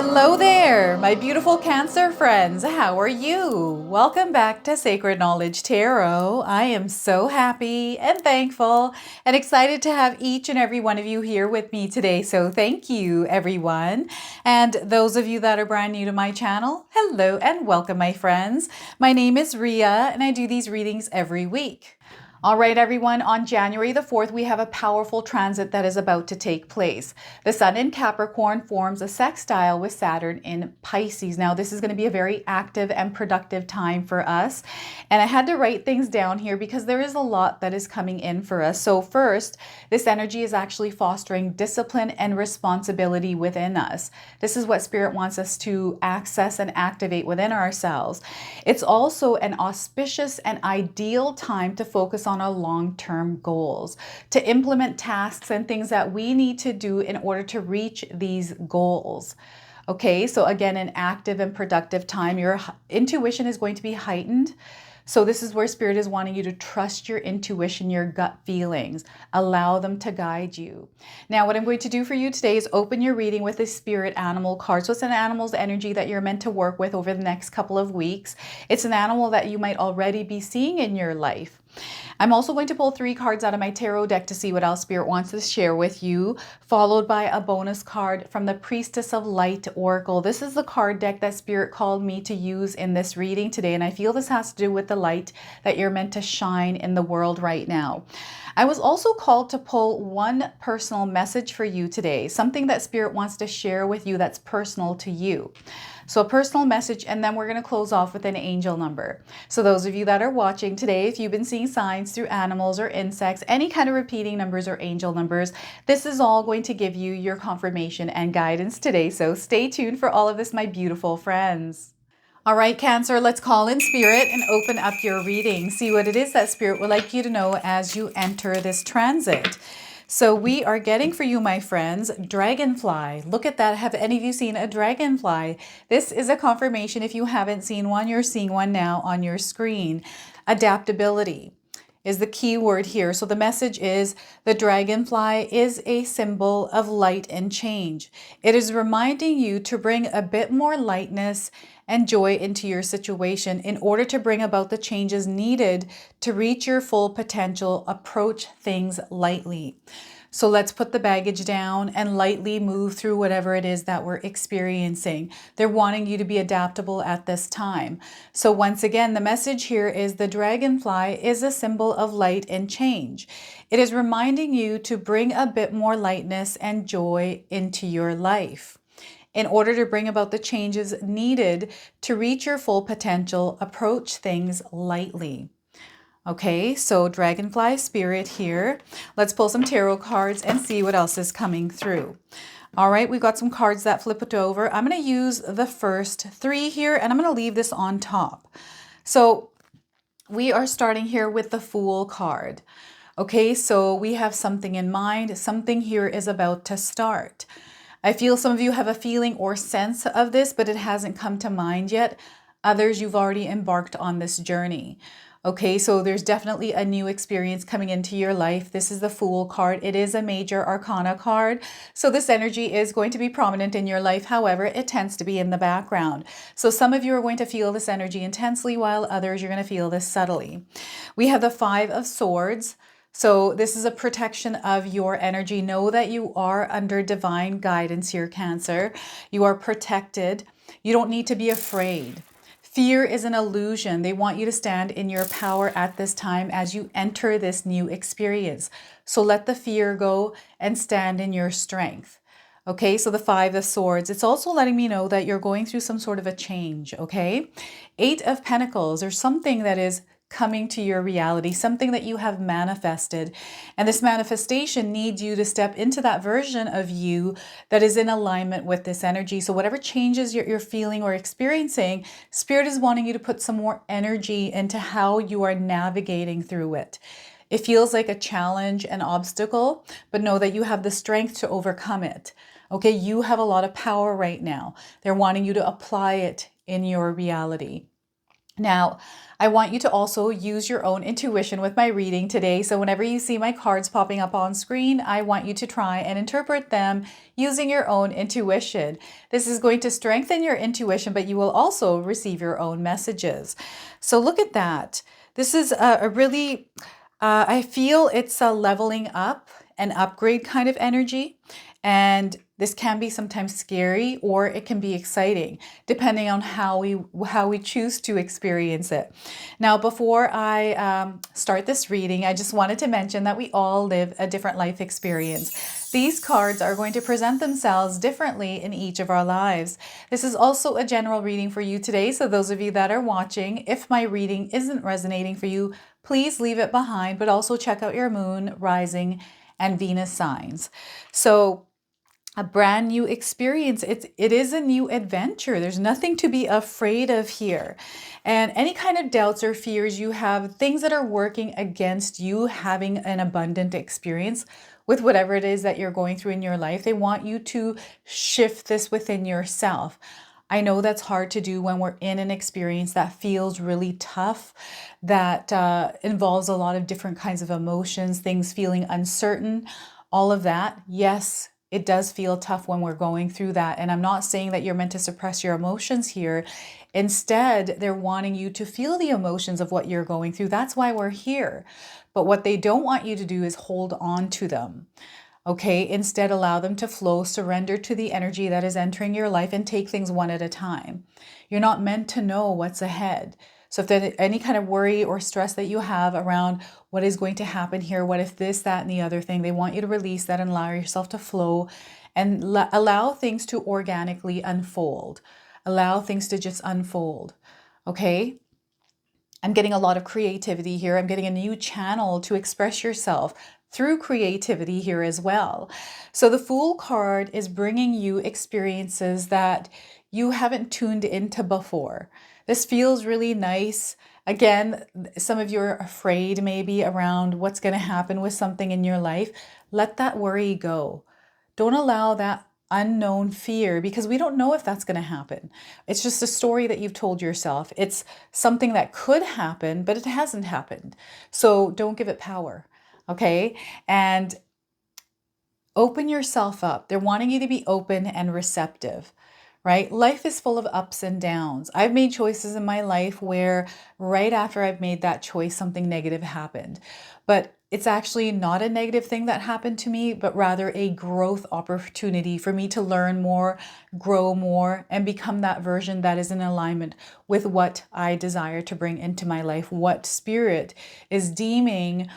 Hello there, my beautiful Cancer friends. How are you? Welcome back to Sacred Knowledge Tarot. I am so happy and thankful and excited to have each and every one of you here with me today. So thank you, everyone. And those of you that are brand new to my channel, hello and welcome, my friends. My name is Ria and I do these readings every week. All right, everyone, on January the 4th, we have a powerful transit that is about to take place. The Sun in Capricorn forms a sextile with Saturn in Pisces. Now, this is going to be a very active and productive time for us. And I had to write things down here because there is a lot that is coming in for us. So first, this energy is actually fostering discipline and responsibility within us. This is what Spirit wants us to access and activate within ourselves. It's also an auspicious and ideal time to focus on our long-term goals, to implement tasks and things that we need to do in order to reach these goals. Okay, so again, an active and productive time. Your intuition is going to be heightened. So this is where Spirit is wanting you to trust your intuition, your gut feelings. Allow them to guide you. Now, what I'm going to do for you today is open your reading with a spirit animal card. So it's an animal's energy that you're meant to work with over the next couple of weeks. It's an animal that you might already be seeing in your life. I'm also going to pull 3 cards out of my tarot deck to see what else Spirit wants to share with you, followed by a bonus card from the Priestess of Light Oracle. This is the card deck that Spirit called me to use in this reading today, and I feel this has to do with the light that you're meant to shine in the world right now. I was also called to pull one personal message for you today, something that Spirit wants to share with you that's personal to you. So a personal message, and then we're going to close off with an angel number. So those of you that are watching today, if you've been seeing signs through animals or insects, any kind of repeating numbers or angel numbers, this is all going to give you your confirmation and guidance today. So stay tuned for all of this, my beautiful friends. All right, Cancer, let's call in Spirit and open up your reading. See what it is that Spirit would like you to know as you enter this transit. So we are getting for you, my friends, dragonfly. Look at that. Have any of you seen a dragonfly? This is a confirmation. If you haven't seen one, you're seeing one now on your screen. Adaptability is the key word here. So the message is the dragonfly is a symbol of light and change. It is reminding you to bring a bit more lightness and joy into your situation in order to bring about the changes needed to reach your full potential. Approach things lightly. So let's put the baggage down and lightly move through whatever it is that we're experiencing. They're wanting you to be adaptable at this time. So once again, the message here is the dragonfly is a symbol of light and change. It is reminding you to bring a bit more lightness and joy into your life in order to bring about the changes needed to reach your full potential. Approach things lightly. Okay, so Dragonfly Spirit here. Let's pull some tarot cards and see what else is coming through. All right, we've got some cards that flip it over. I'm going to use the first 3 here, and I'm going to leave this on top. So we are starting here with the Fool card. Okay, so we have something in mind. Something here is about to start. I feel some of you have a feeling or sense of this, but it hasn't come to mind yet. Others, you've already embarked on this journey. Okay, so there's definitely a new experience coming into your life. This is the Fool card. It is a major arcana card. So this energy is going to be prominent in your life. However, it tends to be in the background. So some of you are going to feel this energy intensely, while others, you're going to feel this subtly. We have the 5 of Swords. So this is a protection of your energy. Know that you are under divine guidance here, Cancer. You are protected. You don't need to be afraid. Fear is an illusion. They want you to stand in your power at this time as you enter this new experience. So let the fear go and stand in your strength. Okay, so the 5 of Swords. It's also letting me know that you're going through some sort of a change, okay? 8 of Pentacles, or something that is coming to your reality, something that you have manifested. And this manifestation needs you to step into that version of you that is in alignment with this energy. So whatever changes you're feeling or experiencing, Spirit is wanting you to put some more energy into how you are navigating through it. It feels like a challenge, an obstacle, but know that you have the strength to overcome it. Okay, you have a lot of power right now. They're wanting you to apply it in your reality. Now, I want you to also use your own intuition with my reading today. So whenever you see my cards popping up on screen, I want you to try and interpret them using your own intuition. This is going to strengthen your intuition, but you will also receive your own messages. So look at that. This is a really, I feel it's a leveling up, an upgrade kind of energy. And this can be sometimes scary or it can be exciting, depending on how we choose to experience it. Now, before I start this reading, I just wanted to mention that we all live a different life experience. These cards are going to present themselves differently in each of our lives. This is also a general reading for you today. So those of you that are watching, if my reading isn't resonating for you, please leave it behind, but also check out your moon, rising, and Venus signs. So a brand new experience. It is a new adventure. There's nothing to be afraid of here. And any kind of doubts or fears you have, things that are working against you having an abundant experience with whatever it is that you're going through in your life, they want you to shift this within yourself. I know that's hard to do when we're in an experience that feels really tough, that involves a lot of different kinds of emotions, things feeling uncertain, all of that. Yes, it does feel tough when we're going through that. And I'm not saying that you're meant to suppress your emotions here. Instead, they're wanting you to feel the emotions of what you're going through. That's why we're here. But what they don't want you to do is hold on to them. Okay, instead allow them to flow, surrender to the energy that is entering your life and take things one at a time. You're not meant to know what's ahead. So if there's any kind of worry or stress that you have around what is going to happen here, what if this, that, and the other thing, they want you to release that and allow yourself to flow and allow things to organically unfold. Allow things to just unfold. Okay? I'm getting a lot of creativity here. I'm getting a new channel to express yourself through creativity here as well. So the Fool card is bringing you experiences that you haven't tuned into before. This feels really nice. Again, some of you are afraid maybe around what's going to happen with something in your life. Let that worry go. Don't allow that unknown fear, because we don't know if that's going to happen. It's just a story that you've told yourself. It's something that could happen, but it hasn't happened. So don't give it power. Okay? And open yourself up. They're wanting you to be open and receptive, right? Life is full of ups and downs. I've made choices in my life where right after I've made that choice, something negative happened. But it's actually not a negative thing that happened to me, but rather a growth opportunity for me to learn more, grow more, and become that version that is in alignment with what I desire to bring into my life, what spirit is deeming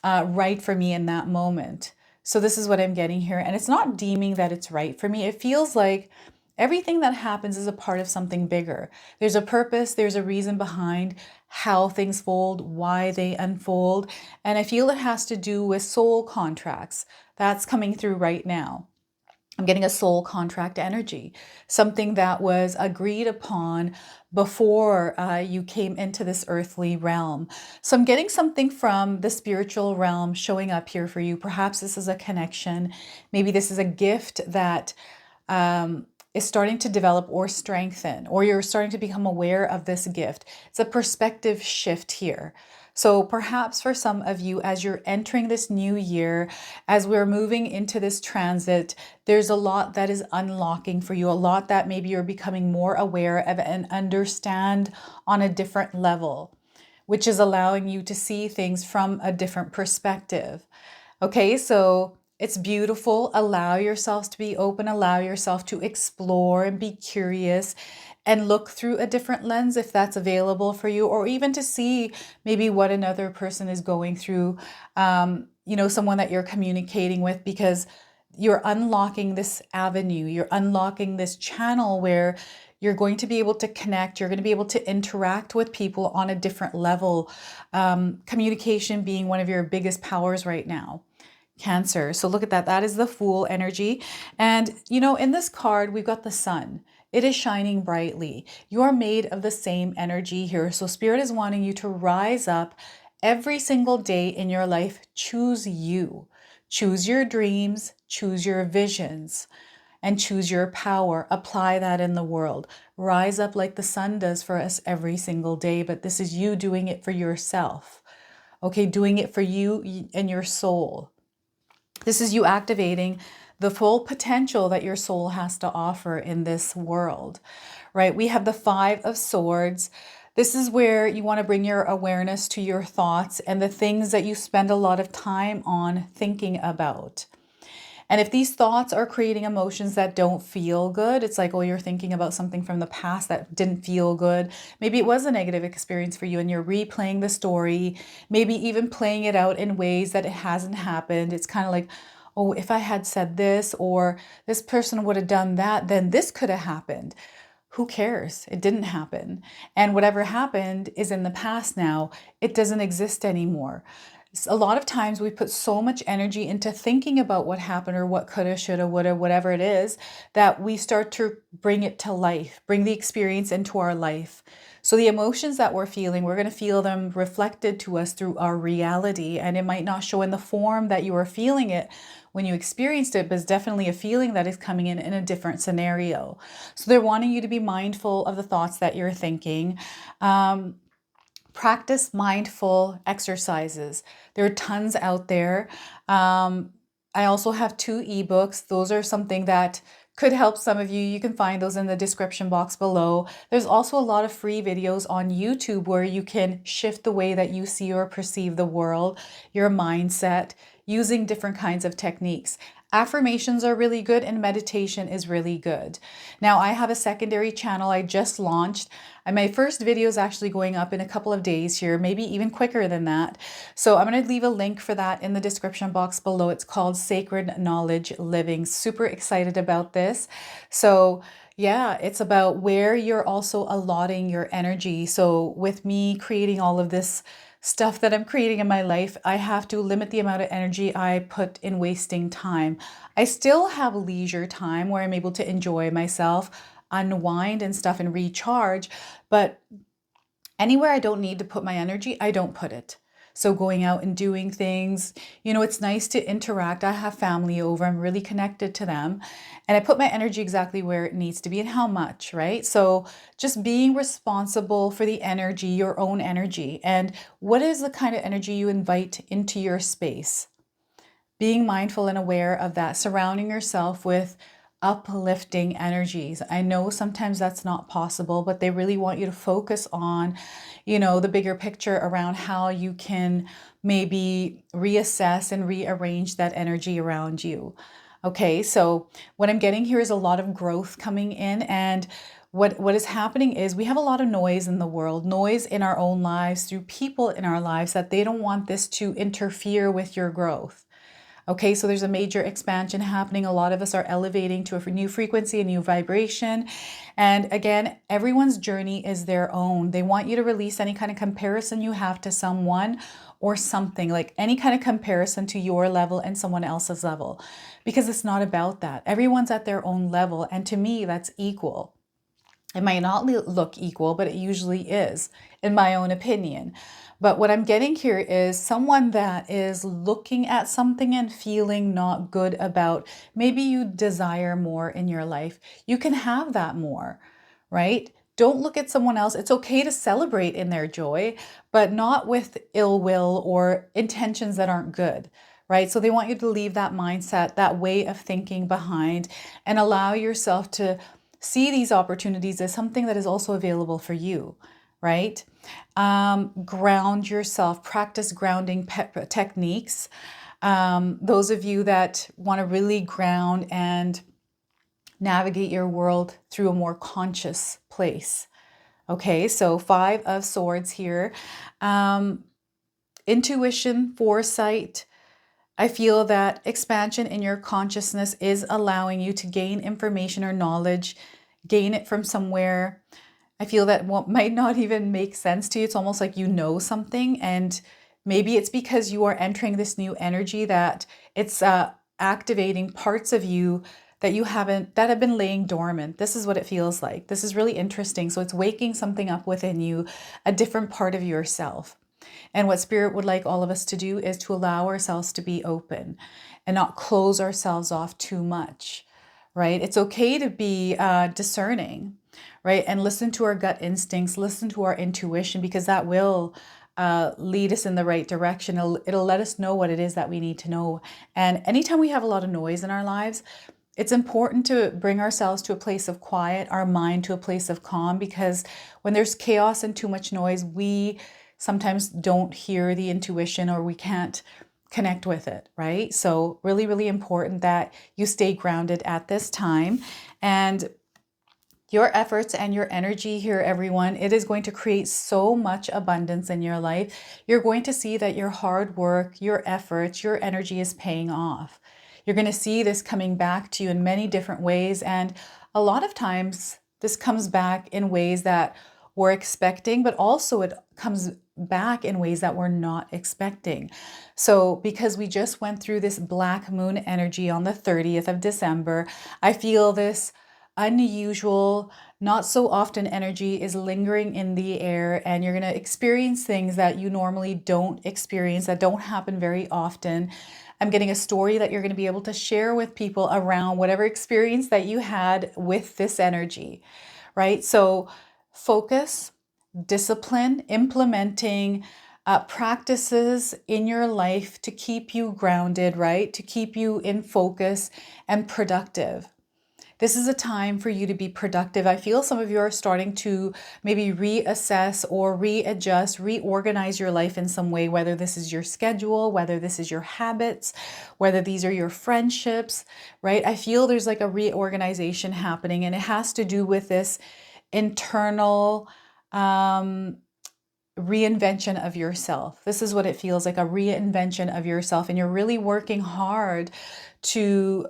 right for me in that moment. So this is what I'm getting here. And it's not deeming that it's right for me. It feels like everything that happens is a part of something bigger. There's a purpose, there's a reason behind how things fold, why they unfold. And I feel it has to do with soul contracts. That's coming through right now. I'm getting a soul contract energy, something that was agreed upon before you came into this earthly realm. So I'm getting something from the spiritual realm showing up here for you. Perhaps this is a connection. Maybe this is a gift that is starting to develop or strengthen, or you're starting to become aware of this gift. It's a perspective shift here. So perhaps for some of you, as you're entering this new year, as we're moving into this transit, there's a lot that is unlocking for you, a lot that maybe you're becoming more aware of and understand on a different level, which is allowing you to see things from a different perspective. Okay, so it's beautiful. Allow yourselves to be open, allow yourself to explore and be curious and look through a different lens if that's available for you, or even to see maybe what another person is going through, someone that you're communicating with, because you're unlocking this avenue, you're unlocking this channel where you're going to be able to connect, you're going to be able to interact with people on a different level. Communication being one of your biggest powers right now. Cancer. So look at that. That is the Fool energy. And, in this card, we've got the sun. It is shining brightly. You are made of the same energy here. So Spirit is wanting you to rise up every single day in your life. Choose you. Choose your dreams. Choose your visions. and choose your power. Apply that in the world. Rise up like the sun does for us every single day, but this is you doing it for yourself. Okay, doing it for you and your soul. This is you activating the full potential that your soul has to offer in this world, right? We have the Five of Swords. This is where you want to bring your awareness to your thoughts and the things that you spend a lot of time on thinking about. And if these thoughts are creating emotions that don't feel good, it's like, oh, you're thinking about something from the past that didn't feel good. Maybe it was a negative experience for you and you're replaying the story, maybe even playing it out in ways that it hasn't happened. It's kind of like, oh, if I had said this or this person would have done that, then this could have happened. Who cares? It didn't happen. And whatever happened is in the past now. It doesn't exist anymore. A lot of times we put so much energy into thinking about what happened or what coulda, shoulda, woulda, whatever it is, that we start to bring it to life, bring the experience into our life. So the emotions that we're feeling, we're going to feel them reflected to us through our reality. And it might not show in the form that you are feeling it when you experienced it, but it's definitely a feeling that is coming in a different scenario. So they're wanting you to be mindful of the thoughts that you're thinking. Practice mindful exercises. There are tons out there. I also have 2 ebooks. Those are something that could help some of you. You can find those in the description box below. There's also a lot of free videos on YouTube where you can shift the way that you see or perceive the world, your mindset, using different kinds of techniques. Affirmations are really good and meditation is really good. Now I have a secondary channel I just launched. And my first video is actually going up in a couple of days here, maybe even quicker than that. So I'm going to leave a link for that in the description box below. It's called Sacred Knowledge Living. Super excited about this. So yeah, it's about where you're also allotting your energy. So with me creating all of this stuff that I'm creating in my life, I have to limit the amount of energy I put in wasting time. I still have leisure time where I'm able to enjoy myself, unwind and stuff and recharge, but anywhere I don't need to put my energy, I don't put it. So going out and doing things, you know, it's nice to interact. I have family over, I'm really connected to them, and I put my energy exactly where it needs to be and how much, right? So just being responsible for the energy, your own energy, and what is the kind of energy you invite into your space. Being mindful and aware of that, surrounding yourself with uplifting energies. I know sometimes that's not possible, but they really want you to focus on, you know, the bigger picture around how you can maybe reassess and rearrange that energy around you. Okay, so what I'm getting here is a lot of growth coming in, and what is happening is we have a lot of noise in the world, noise in our own lives through people in our lives that they don't want this to interfere with your growth. Okay, so there's a major expansion happening. A lot of us are elevating to a new frequency, a new vibration. And again, everyone's journey is their own. They want you to release any kind of comparison you have to someone or something, like any kind of comparison to your level and someone else's level, because it's not about that. Everyone's at their own level. And to me, that's equal. It might not look equal, but it usually is, in my own opinion. But what I'm getting here is someone that is looking at something and feeling not good about, maybe you desire more in your life. You can have that more, right? Don't look at someone else. It's okay to celebrate in their joy, but not with ill will or intentions that aren't good, right? So they want you to leave that mindset, that way of thinking behind, and allow yourself to see these opportunities as something that is also available for you, right? Ground yourself, practice grounding techniques. Those of you that want to really ground and navigate your world through a more conscious place. Okay, so 5 of Swords here. Intuition, foresight. I feel that expansion in your consciousness is allowing you to gain information or knowledge, gain it from somewhere. I feel that what might not even make sense to you. It's almost like you know something, and maybe it's because you are entering this new energy that it's activating parts of you that have been laying dormant. This is what it feels like. This is really interesting. So it's waking something up within you, a different part of yourself. And what Spirit would like all of us to do is to allow ourselves to be open and not close ourselves off too much, right? It's okay to be discerning, right? And listen to our gut instincts, listen to our intuition, because that will lead us in the right direction. It'll let us know what it is that we need to know. And anytime we have a lot of noise in our lives, it's important to bring ourselves to a place of quiet, our mind to a place of calm, because when there's chaos and too much noise, we sometimes don't hear the intuition, or we can't connect with it, right? So really, really important that you stay grounded at this time. And your efforts and your energy here, everyone, it is going to create so much abundance in your life. You're going to see that your hard work, your efforts, your energy is paying off. You're going to see this coming back to you in many different ways. And a lot of times this comes back in ways that we're expecting, but also it comes back in ways that we're not expecting. So because we just went through this black moon energy on the 30th of December, I feel this unusual, not so often energy is lingering in the air, and you're going to experience things that you normally don't experience, that don't happen very often. I'm getting a story that you're going to be able to share with people around whatever experience that you had with this energy, right? So focus, discipline, implementing practices in your life to keep you grounded, right? To keep you in focus and productive. This is a time for you to be productive. I feel some of you are starting to maybe reassess or readjust, reorganize your life in some way, whether this is your schedule, whether this is your habits, whether these are your friendships, right? I feel there's like a reorganization happening, and it has to do with this internal reinvention of yourself. This is what it feels like, a reinvention of yourself. And you're really working hard to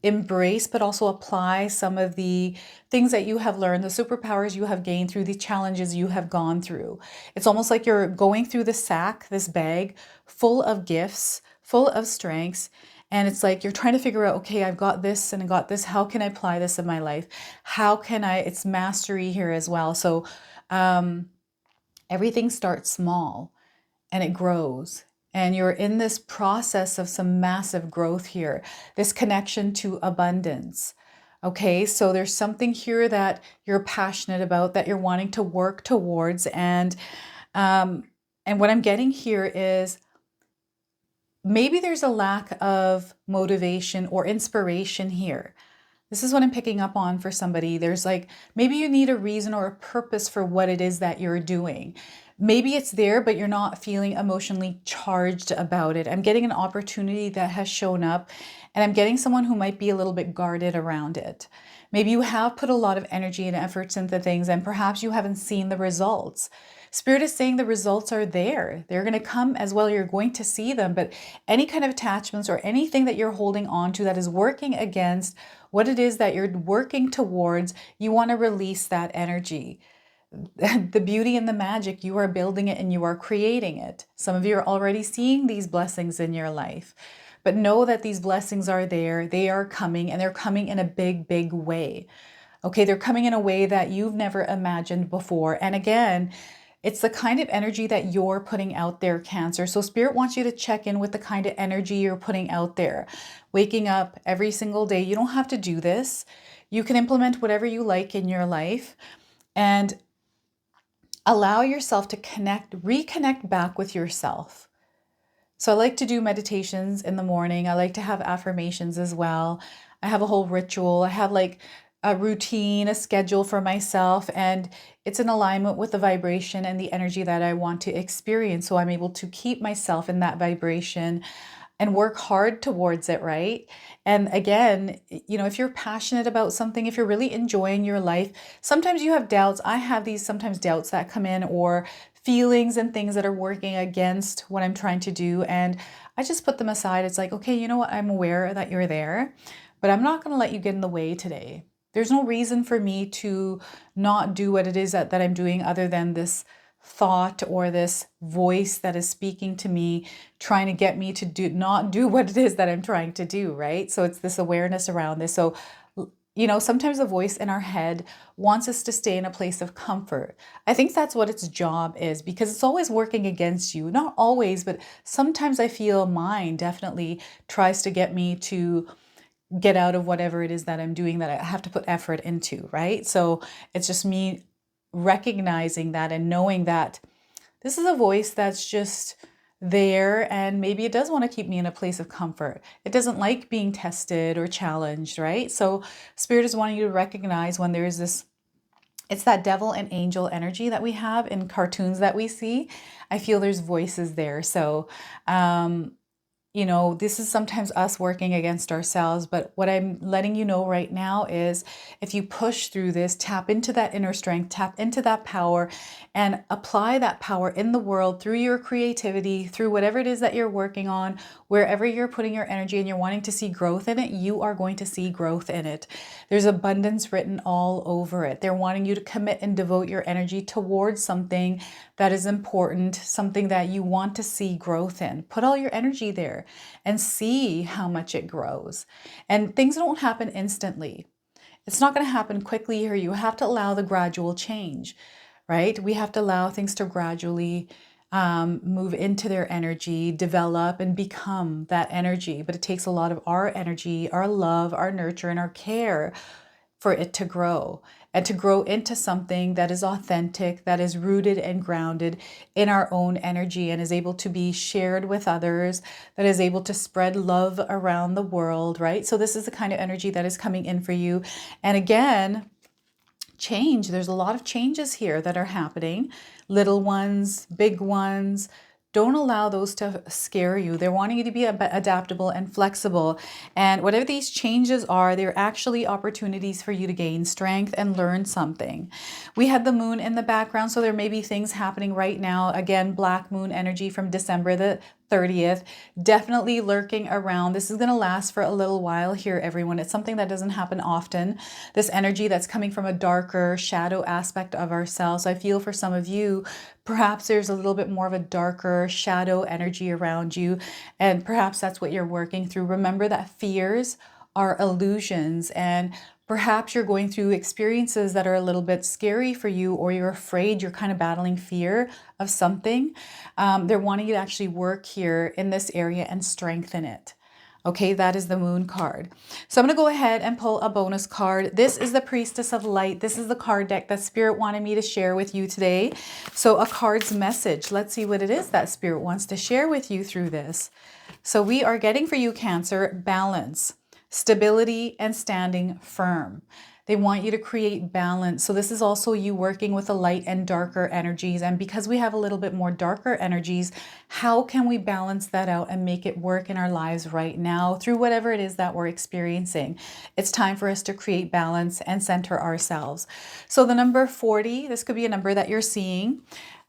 embrace, but also apply some of the things that you have learned, the superpowers you have gained through the challenges you have gone through. It's almost like you're going through the sack, this bag full of gifts, full of strengths. And it's like you're trying to figure out, okay, I've got this and I got this. How can I apply this in my life? How can it's mastery here as well. So everything starts small and it grows. And you're in this process of some massive growth here, this connection to abundance. Okay, so there's something here that you're passionate about, that you're wanting to work towards. And what I'm getting here is maybe there's a lack of motivation or inspiration here. This is what I'm picking up on for somebody. There's like, maybe you need a reason or a purpose for what it is that you're doing. Maybe it's there, but you're not feeling emotionally charged about it. I'm getting an opportunity that has shown up, and I'm getting someone who might be a little bit guarded around it. Maybe you have put a lot of energy and efforts into things, and perhaps you haven't seen the results. Spirit is saying the results are there. They're going to come as well. You're going to see them, but any kind of attachments or anything that you're holding on to that is working against what it is that you're working towards, you want to release that energy. The beauty and the magic, you are building it and you are creating it. Some of you are already seeing these blessings in your life, but know that these blessings are there. They are coming, and they're coming in a big, big way. Okay, they're coming in a way that you've never imagined before. And again, it's the kind of energy that you're putting out there, Cancer. So Spirit wants you to check in with the kind of energy you're putting out there. Waking up every single day. You don't have to do this. You can implement whatever you like in your life and allow yourself to reconnect back with yourself. So I like to do meditations in the morning. I like to have affirmations as well. I have a whole ritual. I have like a routine, a schedule for myself, and it's in alignment with the vibration and the energy that I want to experience. So I'm able to keep myself in that vibration and work hard towards it, right? And again, if you're passionate about something, if you're really enjoying your life, sometimes you have doubts. I have these sometimes doubts that come in, or feelings and things that are working against what I'm trying to do. And I just put them aside. It's like, okay, you know what? I'm aware that you're there, but I'm not going to let you get in the way today. There's no reason for me to not do what it is that I'm doing, other than this thought or this voice that is speaking to me, trying to get me to not do what it is that I'm trying to do, right? So it's this awareness around this. So, sometimes the voice in our head wants us to stay in a place of comfort. I think that's what its job is, because it's always working against you. Not always, but sometimes I feel mine definitely tries to get me to get out of whatever it is that I'm doing that I have to put effort into, right? So it's just me recognizing that and knowing that this is a voice that's just there, and maybe it does want to keep me in a place of comfort. It doesn't like being tested or challenged, right? So Spirit is wanting you to recognize when there is this, it's that devil and angel energy that we have in cartoons that we see. I feel there's voices there. So, you know, this is sometimes us working against ourselves, but what I'm letting you know right now is if you push through this, tap into that inner strength, tap into that power, and apply that power in the world through your creativity, through whatever it is that you're working on, wherever you're putting your energy and you're wanting to see growth in it, you are going to see growth in it. There's abundance written all over it. They're wanting you to commit and devote your energy towards something that is important, something that you want to see growth in. Put all your energy there and see how much it grows. And things don't happen instantly. It's not going to happen quickly here. You have to allow the gradual change, right? We have to allow things to gradually move into their energy, develop, and become that energy. But it takes a lot of our energy, our love, our nurture, and our care for it to grow, and to grow into something that is authentic, that is rooted and grounded in our own energy and is able to be shared with others, that is able to spread love around the world, right? So this is the kind of energy that is coming in for you. And again, change. There's a lot of changes here that are happening, little ones, big ones. Don't allow those to scare you. They're wanting you to be adaptable and flexible. And whatever these changes are, they're actually opportunities for you to gain strength and learn something. We had the moon in the background, so there may be things happening right now. Again, black moon energy from December the 30th, definitely lurking around. This is going to last for a little while here, everyone. It's something that doesn't happen often. This energy that's coming from a darker shadow aspect of ourselves. I feel for some of you, perhaps there's a little bit more of a darker shadow energy around you, and perhaps that's what you're working through. Remember that fears are illusions, and perhaps you're going through experiences that are a little bit scary for you, or you're afraid, you're kind of battling fear of something. They're wanting you to actually work here in this area and strengthen it. Okay, that is the moon card. So I'm going to go ahead and pull a bonus card. This is the Priestess of Light. This is the card deck that Spirit wanted me to share with you today. So a card's message. Let's see what it is that Spirit wants to share with you through this. So we are getting for you, Cancer, balance, stability, and standing firm. They want you to create balance. So this is also you working with the light and darker energies. And because we have a little bit more darker energies, how can we balance that out and make it work in our lives right now through whatever it is that we're experiencing? It's time for us to create balance and center ourselves. So the number 40, this could be a number that you're seeing,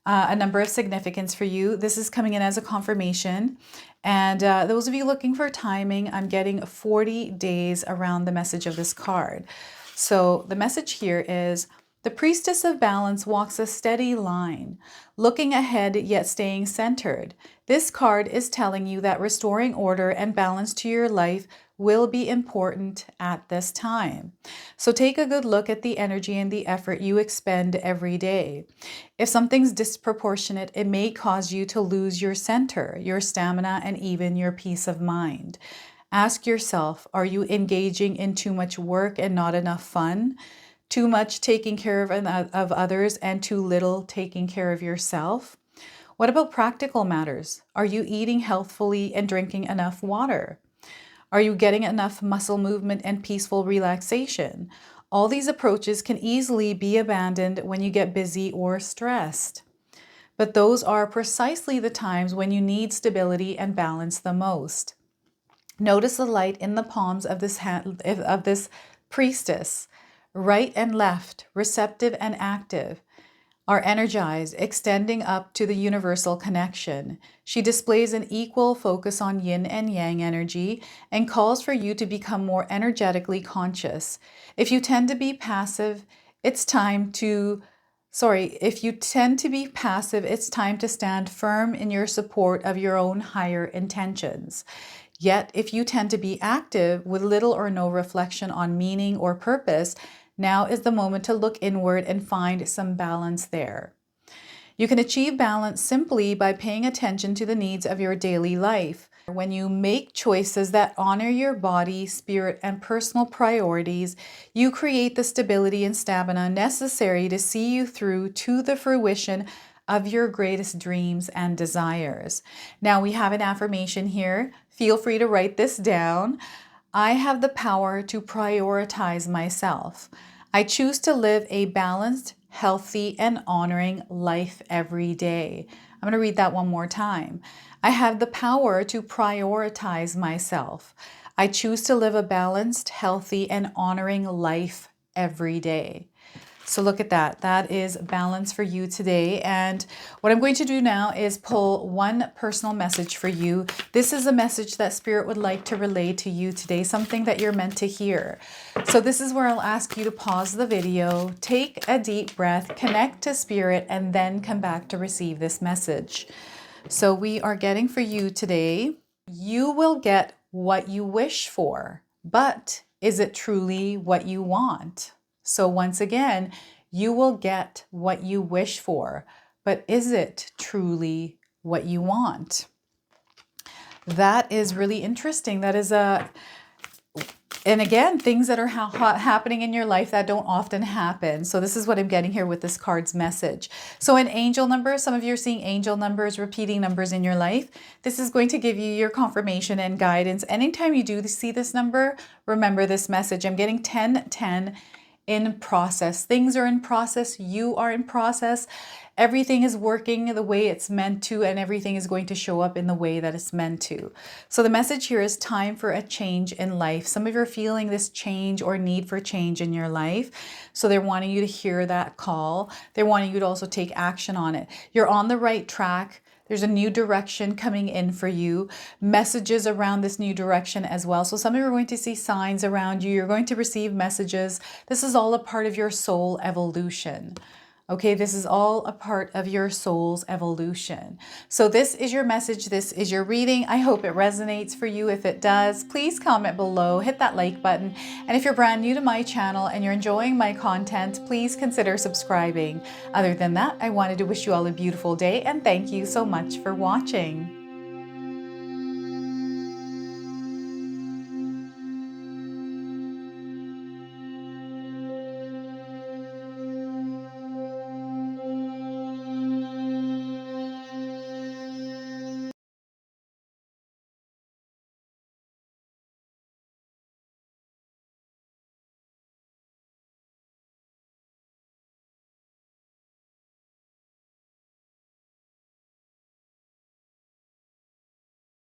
a number of significance for you. This is coming in as a confirmation. And those of you looking for timing, I'm getting 40 days around the message of this card. So the message here is, the Priestess of Balance walks a steady line, looking ahead yet staying centered. This card is telling you that restoring order and balance to your life will be important at this time. So take a good look at the energy and the effort you expend every day. If something's disproportionate, it may cause you to lose your center, your stamina, and even your peace of mind. Ask yourself, are you engaging in too much work and not enough fun? Too much taking care of others and too little taking care of yourself? What about practical matters? Are you eating healthfully and drinking enough water? Are you getting enough muscle movement and peaceful relaxation? All these approaches can easily be abandoned when you get busy or stressed. But those are precisely the times when you need stability and balance the most. Notice the light in the palms of this priestess. Right and left, receptive and active, are energized, extending up to the universal connection. She displays an equal focus on yin and yang energy and calls for you to become more energetically conscious. If you tend to be passive, it's time to stand firm in your support of your own higher intentions. Yet, if you tend to be active with little or no reflection on meaning or purpose, now is the moment to look inward and find some balance there. You can achieve balance simply by paying attention to the needs of your daily life. When you make choices that honor your body, spirit, and personal priorities, you create the stability and stamina necessary to see you through to the fruition of your greatest dreams and desires. Now we have an affirmation here. Feel free to write this down. I have the power to prioritize myself. I choose to live a balanced, healthy, and honoring life every day. I'm going to read that one more time. I have the power to prioritize myself. I choose to live a balanced, healthy, and honoring life every day. So look at that. That is balance for you today. And what I'm going to do now is pull one personal message for you. This is a message that Spirit would like to relay to you today, something that you're meant to hear. So this is where I'll ask you to pause the video, take a deep breath, connect to Spirit, and then come back to receive this message. So we are getting for you today, you will get what you wish for, but is it truly what you want? So once again, you will get what you wish for, but is it truly what you want? That is really interesting. That is and again, things that are happening in your life that don't often happen. So this is what I'm getting here with this card's message. So an angel number, some of you are seeing angel numbers, repeating numbers in your life. This is going to give you your confirmation and guidance. Anytime you do see this number, remember this message. I'm getting 1010 in process. Things are in process. You are in process. Everything is working the way it's meant to, and everything is going to show up in the way that it's meant to. So the message here is time for a change in life. Some of you are feeling this change or need for change in your life. So they're wanting you to hear that call. They're wanting you to also take action on it. You're on the right track. There's a new direction coming in for you, messages around this new direction as well. So some of you are going to see signs around you. You're going to receive messages. This is all a part of your soul evolution. Okay, this is all a part of your soul's evolution. So this is your message. This is your reading. I hope it resonates for you. If it does, please comment below, hit that like button. And if you're brand new to my channel and you're enjoying my content, please consider subscribing. Other than that, I wanted to wish you all a beautiful day and thank you so much for watching.